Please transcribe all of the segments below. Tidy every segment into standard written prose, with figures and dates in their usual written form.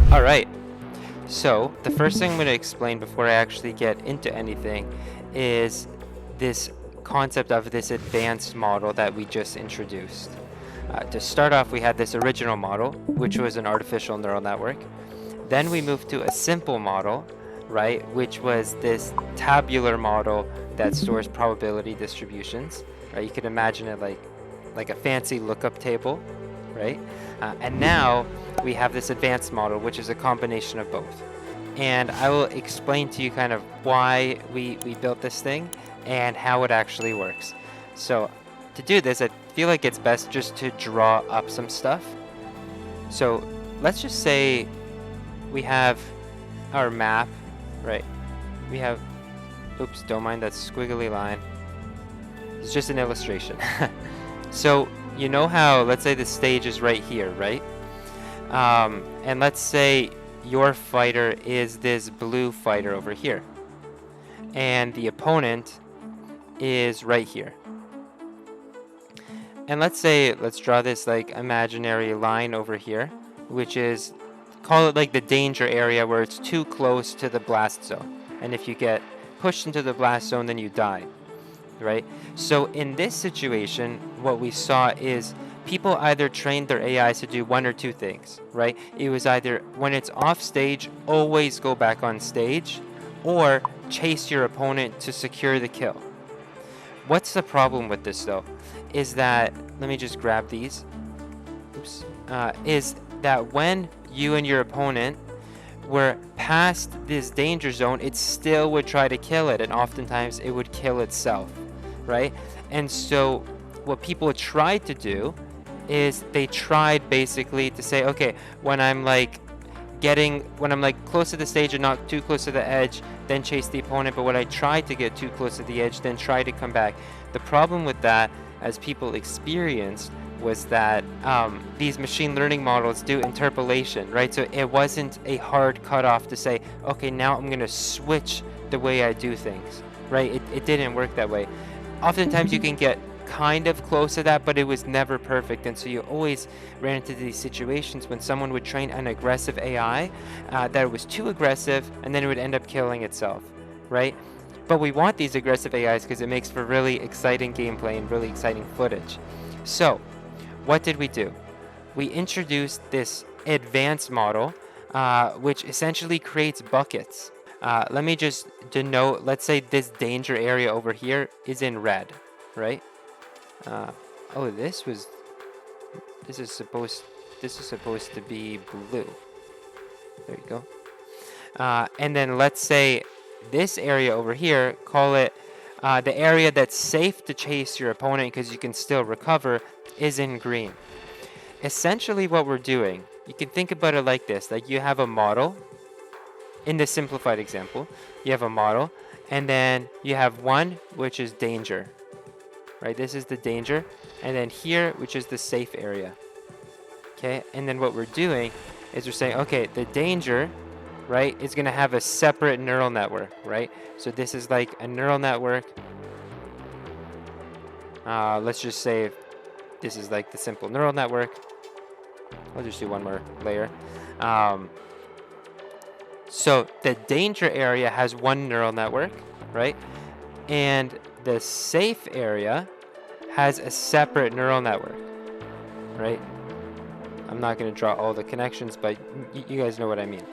All right. So the first thing I'm going to explain before I actually get into anything is this concept of this advanced model that we just introduced. To start off, we had this original model, which was an artificial neural network. Then we moved to a simple model, right, which was this tabular model that stores probability distributions, right? You could imagine it like a fancy lookup table, right? And now we have this advanced model, which is a combination of both. And I will explain to you kind of why we built this thing and how it actually works. So to do this, I feel like it's best just to draw up some stuff. So let's just say we have our map, right? We have, oops, don't mind that squiggly line. It's just an illustration. So you know how, let's say the stage is right here, right? And let's say your fighter is this blue fighter over here. And the opponent is right here. And let's draw this like imaginary line over here, which is, call it like the danger area where it's too close to the blast zone. And if you get pushed into the blast zone, then you die, right? So in this situation, what we saw is people either trained their AIs to do one or two things, right? It was either when it's off stage, always go back on stage, or chase your opponent to secure the kill. What's the problem with this though? Is that, let me just grab these. Oops. Is that when you and your opponent were past this danger zone, it still would try to kill it, and oftentimes it would kill itself, right? And so what people tried to do is they tried basically to say, okay, when I'm like close to the stage and not too close to the edge, then chase the opponent, but when I try to get too close to the edge, then try to come back. The problem with that, as people experienced, was that these machine learning models do interpolation, right? So it wasn't a hard cutoff to say, okay, now I'm going to switch the way I do things, right? It didn't work that way. Oftentimes you can get kind of close to that, but it was never perfect. And so you always ran into these situations when someone would train an aggressive AI that it was too aggressive, and then it would end up killing itself, right? But we want these aggressive AIs because it makes for really exciting gameplay and really exciting footage. So what did we do? We introduced this advanced model, which essentially creates buckets. Let me just denote, let's say this danger area over here is in red, right? Oh, this is supposed to be blue. There you go. And then let's say this area over here, call it the area that's safe to chase your opponent because you can still recover, is in green. Essentially what we're doing, you can think about it like this, like you have a model. In this simplified example, you have a model, and then you have one which is danger, right? This is the danger, and then here, which is the safe area. Okay, and then what we're doing is we're saying, okay, the danger, right, is going to have a separate neural network, right? So this is like a neural network. Let's just say this is like the simple neural network. I'll just do one more layer. So the danger area has one neural network, right? And the safe area has a separate neural network, right? I'm not going to draw all the connections, but you guys know what I mean.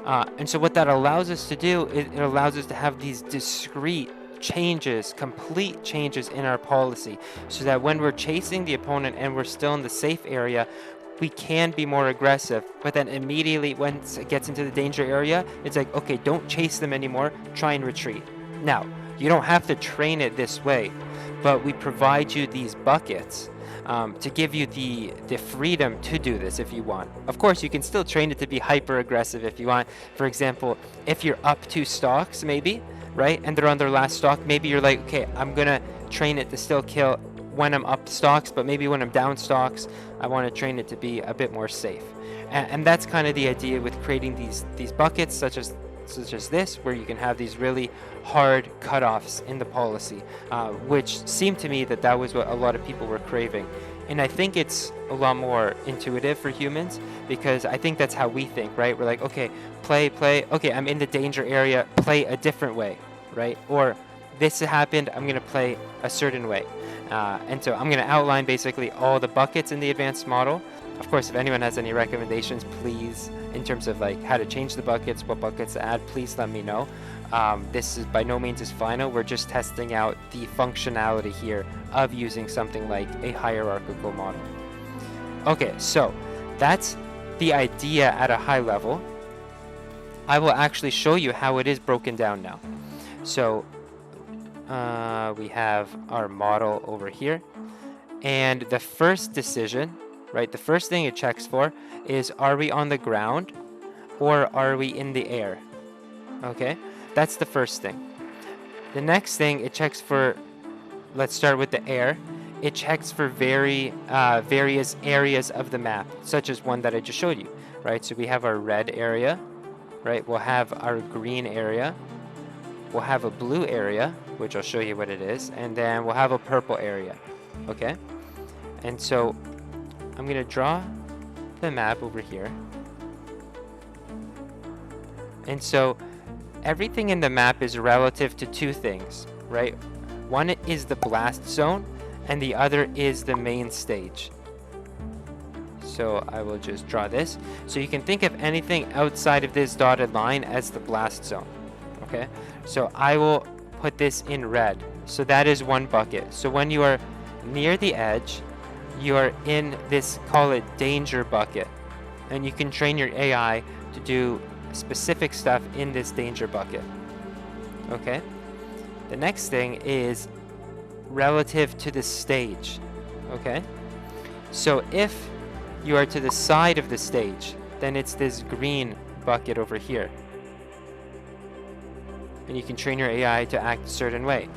And so what that allows us to do, it allows us to have these discrete changes, complete changes in our policy, so that when we're chasing the opponent and we're still in the safe area, we can be more aggressive. But then immediately once it gets into the danger area, it's like, okay, don't chase them anymore, try and retreat. Now, you don't have to train it this way, but we provide you these buckets to give you the freedom to do this if you want. Of course, you can still train it to be hyper aggressive if you want. For example, if you're up 2 stocks maybe, right, and they're on their last stock, maybe you're like, okay, I'm gonna train it to still kill when I'm up stocks, but maybe when I'm down stocks, I want to train it to be a bit more safe. And that's kind of the idea with creating these buckets, such as this, where you can have these really hard cutoffs in the policy, which seemed to me that was what a lot of people were craving. And I think it's a lot more intuitive for humans because I think that's how we think, right? We're like, okay, play. Okay, I'm in the danger area. Play a different way, right? Or this happened. I'm going to play a certain way. And so I'm going to outline basically all the buckets in the advanced model. Of course, if anyone has any recommendations, please, in terms of like how to change the buckets, what buckets to add, please let me know. This is by no means is final. We're just testing out the functionality here of using something like a hierarchical model. Okay, so that's the idea at a high level. I will actually show you how it is broken down now. So we have our model over here. And the first decision, right, the first thing it checks for is, are we on the ground or are we in the air? Okay, that's the first thing. The next thing it checks for, let's start with the air. It checks for various areas of the map, such as one that I just showed you, right? So we have our red area, right? We'll have our green area. We'll have a blue area, which I'll show you what it is. And then we'll have a purple area, okay? And so I'm going to draw the map over here. And so everything in the map is relative to two things, right? One is the blast zone, and the other is the main stage. So I will just draw this. So you can think of anything outside of this dotted line as the blast zone, okay? So I will put this in red. So that is one bucket. So when you are near the edge, you are in this, call it danger bucket. And you can train your AI to do specific stuff in this danger bucket. Okay? The next thing is relative to the stage. Okay? So if you are to the side of the stage, then it's this green bucket over here. And you can train your AI to act a certain way.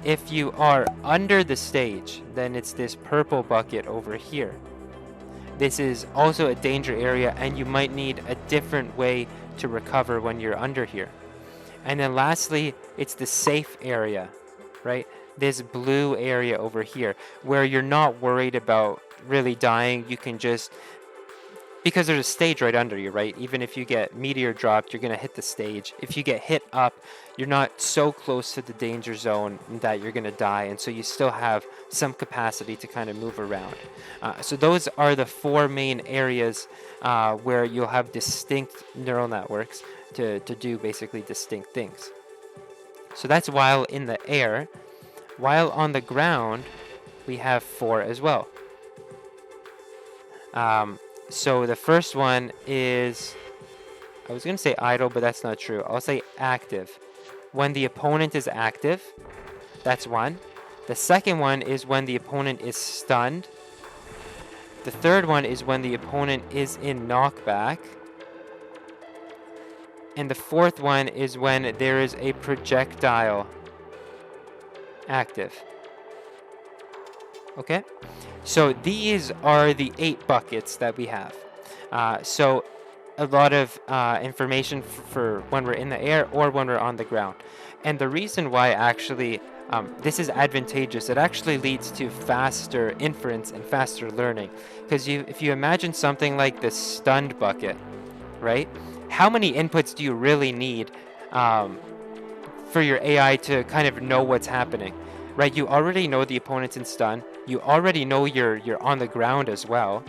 If you are under the stage, then it's this purple bucket over here. This is also a danger area, and you might need a different way to recover when you're under here. And then lastly, it's the safe area, right? This blue area over here, where you're not worried about really dying. You can just, because there's a stage right under you, right? Even if you get meteor dropped, you're going to hit the stage. If you get hit up, you're not so close to the danger zone that you're going to die. And so you still have some capacity to kind of move around. So those are the four main areas where you'll have distinct neural networks to do basically distinct things. So that's while in the air. While on the ground, we have four as well. So the first one is, I was going to say idle, but that's not true. I'll say active. When the opponent is active, that's one. The second one is when the opponent is stunned. The third one is when the opponent is in knockback. And the fourth one is when there is a projectile active. Okay? So these are the 8 buckets that we have. So a lot of information for when we're in the air or when we're on the ground. And the reason why actually this is advantageous, it actually leads to faster inference and faster learning. Because if you imagine something like the stunned bucket, right? How many inputs do you really need for your AI to kind of know what's happening? Right, you already know the opponent's in stun. You already know you're on the ground as well.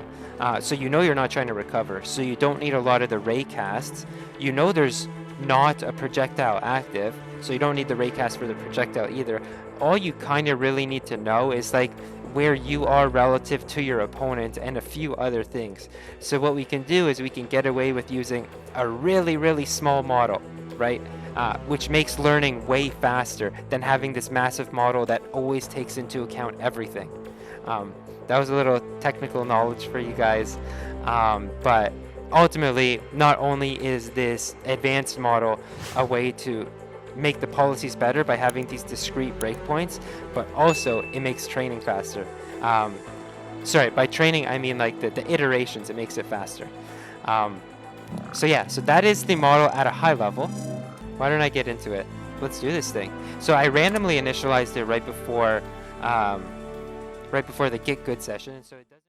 So you know you're not trying to recover. So you don't need a lot of the ray casts. You know there's not a projectile active. So you don't need the ray cast for the projectile either. All you kind of really need to know is like where you are relative to your opponent and a few other things. So what we can do is we can get away with using a really, really small model, right? Which makes learning way faster than having this massive model that always takes into account everything. That was a little technical knowledge for you guys, but ultimately, not only is this advanced model a way to make the policies better by having these discrete breakpoints, but also it makes training faster. Sorry, by training I mean like the iterations, it makes it faster. So yeah, so that is the model at a high level. Why don't I get into it? Let's do this thing. So I randomly initialized it right before right before the get good session, and so it doesn't